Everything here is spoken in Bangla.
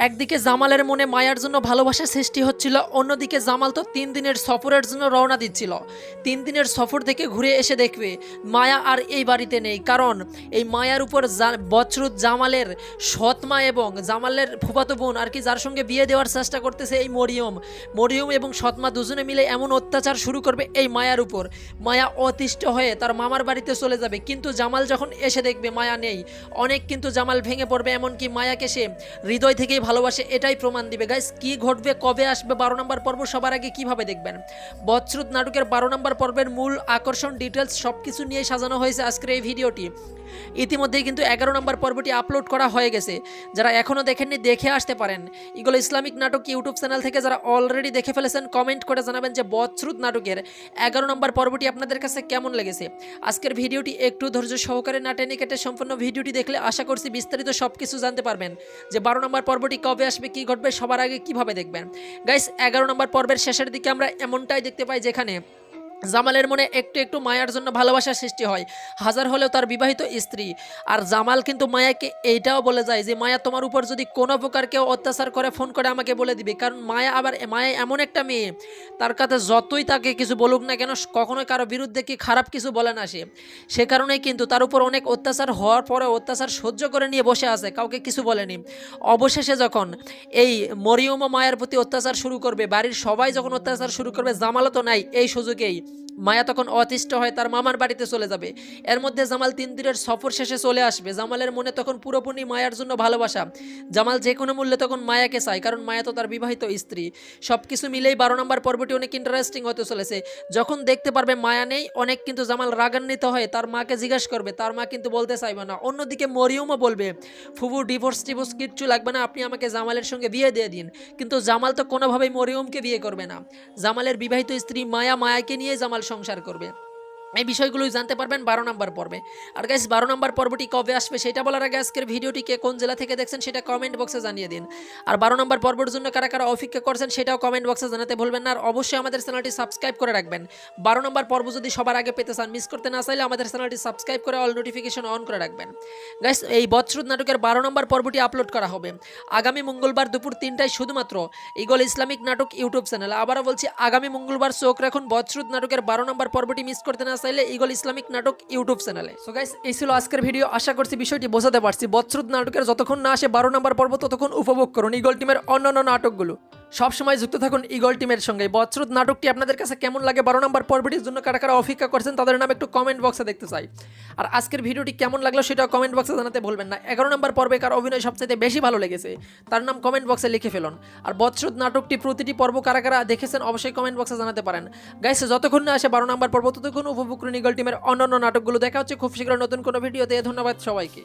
একদিকে জামালের মনে মায়ার জন্য ভালোবাসা সৃষ্টি হচ্ছিল, অন্যদিকে জামাল তো 3 দিনের সফরের জন্য রওনা দিচ্ছিল। 3 দিনের সফর থেকে ঘুরে এসে দেখবে মায়া আর এই বাড়িতে নেই, কারণ এই মায়ার উপর বছরুদ জামালের সৎ মা এবং জামালের ফুফাতো বোন আর কি, যার সঙ্গে বিয়ে দেওয়ার চেষ্টা করতেছে এই মরিয়ম এবং সৎ মা দুজনে মিলে এমন অত্যাচার শুরু করবে এই মায়ার উপর। মায়া অতিষ্ঠ হয়ে তার মামার বাড়িতে চলে যাবে, কিন্তু জামাল যখন এসে দেখবে মায়া নেই, অনেক কিন্তু জামাল ভেঙে পড়বে, এমনকি মায়াকে সে হৃদয় থেকেই ভালোবাসে এটাই প্রমাণ দিবে। গাইস, কি ঘটবে, কবে আসবে 12 নম্বর পর্ব, সবার আগে কিভাবে দেখবেন? বছরুদ নাটকের 12 নম্বর পর্বের মূল আকর্ষণ, ডিটেলস সবকিছু নিয়ে সাজানো হয়েছে আজকের এই ভিডিওটি। ইতিমধ্যেই কিন্তু 11 নম্বর পর্বটি আপলোড করা হয়ে গেছে, যারা এখনও দেখেননি দেখে আসতে পারেন। ইগল ইসলামিক নাটক ইউটিউব চ্যানেল থেকে যারা অলরেডি দেখে ফেলেছেন কমেন্ট করে জানাবেন যে বছরুদ নাটকের 11 নম্বর পর্বটি আপনাদের কাছে কেমন লেগেছে। আজকের ভিডিওটি একটু ধৈর্য সহকারে না টেনে কেটে সম্পূর্ণ ভিডিওটি দেখলে আশা করছি বিস্তারিত সবকিছু জানতে পারবেন, যে 12 নম্বর পর্বটি কবে আসবে, কি ঘটবে, সবার আগে কিভাবে দেখবেন। গাইস, 11 নম্বর পর্বের শেষের দিকে আমরা এমনটাই দেখতে পাই যেখানে জামালের মনে একটু একটু মায়ার জন্য ভালোবাসার সৃষ্টি হয়, হাজার হলেও তার বিবাহিত স্ত্রী। আর জামাল কিন্তু মায়াকে এইটাও বলে যায় যে মায়া, তোমার উপর যদি কোনো প্রকার কেউ অত্যাচার করে ফোন করে আমাকে বলে দিবে, কারণ মায়া এমন একটা মেয়ে, তার কাছে যতই তাকে কিছু বলুক না কেন, কখনোই কারো বিরুদ্ধে কি খারাপ কিছু বলে না সে কারণেই কিন্তু তার উপর অনেক অত্যাচার হওয়ার পরে অত্যাচার সহ্য করে নিয়ে বসে আছে, কাউকে কিছু বলেনি। অবশেষে যখন এই মরিয়ম ও মায়ের প্রতি অত্যাচার শুরু করবে, বাড়ির সবাই যখন অত্যাচার শুরু করবে, জামালও তো নাই, এই সুযোগেই মায়া তখন অতিষ্ঠ হয়ে তার মামার বাড়িতে চলে যাবে। এর মধ্যে জামাল 3 দিনের সফর শেষে চলে আসবে। জামালের মনে তখন পুরোপুরি মায়ার জন্য ভালোবাসা। জামাল যে কোনো মূল্যে তখন মায়াকে চায়, কারণ মায়া তো তার বিবাহিত স্ত্রী। সব কিছু মিলেই 12 নম্বর পর্বটি অনেক ইন্টারেস্টিং হতে চলেছে। যখন দেখতে পারবে মায়া নেই, অনেক কিন্তু জামাল রাগান্বিত হয়ে তার মাকে জিজ্ঞাসা করবে, তার মা কিন্তু বলতে চাইবে না। অন্যদিকে মরিয়মও বলবে, ফুফু ডিভোর্স কিচ্ছু লাগবে না, আপনি আমাকে জামালের সঙ্গে বিয়ে দিয়ে দিন। কিন্তু জামাল তো কোনোভাবেই মরিয়মকে বিয়ে করবে না। জামালের বিবাহিত স্ত্রী মায়াকে নিয়ে জামাল সংসার করবে। এই বিষয়গুলোই জানতে পারবেন 12 নম্বর পর্বে। আর গাইস, 12 নম্বর পর্বটি কবে আসবে সেটা বলার আগে আজকের ভিডিওটিকে কোন জেলা থেকে দেখছেন সেটা কমেন্ট বক্সে জানিয়ে দিন। আর 12 নম্বর পর্বের জন্য কারা কারা অপেক্ষা করছেন সেটাও কমেন্ট বক্সে জানাতে ভুলবেন না। আর অবশ্যই আমাদের চ্যানেলটি সাবস্ক্রাইব করে রাখবেন। 12 নম্বর পর্ব যদি সবার আগে পেতে চান, মিস করতে না চাইলে আমাদের চ্যানেলটি সাবস্ক্রাইব করে অল নোটিফিকেশন অন করে রাখবেন। গাইস, এই বছরুদ নাটকের 12 নম্বর পর্বটি আপলোড করা হবে আগামী মঙ্গলবার দুপুর 3টায়, শুধুমাত্র ইগল ইসলামিক নাটক ইউটিউব চ্যানেল। আবারও বলছি, আগামী মঙ্গলবার চোখ রাখুন বছরুদ নাটকের 12 নম্বর পর্বটি মিস করতে না চাইলে ইগল ইসলামিক নাটক ইউটিউব চ্যানেলে। সো গাইস, এই ছিল আজকের ভিডিও। আশা করছি বিষয়টি বোঝাতে পারছি। বছরুদ নাটকের যতক্ষণ না আসে 12 নম্বর পর্ব, ততক্ষণ উপভোগ করুন ইগল টিমের অন্যান্য নাটকগুলো। সবসময় যুক্ত থাকুন ইগল টিমের সঙ্গে। বছরুদ নাটকটি আপনাদের কাছে কেমন লাগে, 12 নম্বর পর্বটির জন্য কারা কারা অপেক্ষা করছেন তাদের নাম একটু কমেন্ট বক্সে দেখতে চাই। আর আজকের ভিডিওটি কেমন লাগলো সেটাও কমেন্ট বক্সে জানাতে ভুলবেন না। 11 নম্বর পর্বে কার অভিনয় সবচেয়ে বেশি ভালো লেগেছে তার নাম কমেন্ট বক্সে লিখে ফেলুন। আর বছরুদ নাটকটি প্রতিটি পর্ব কারা কারা দেখেছেন অবশ্যই কমেন্ট বক্সে জানাতে পারেন। গাইস, যতক্ষণ না আসে 12 নম্বর পর্ব, ততক্ষণ উপভোগ করুন ইগল টিমের অন্যান্য নাটকগুলো। দেখা হচ্ছে খুব শীঘ্র নতুন কোনো ভিডিওতে। ধন্যবাদ সবাইকে।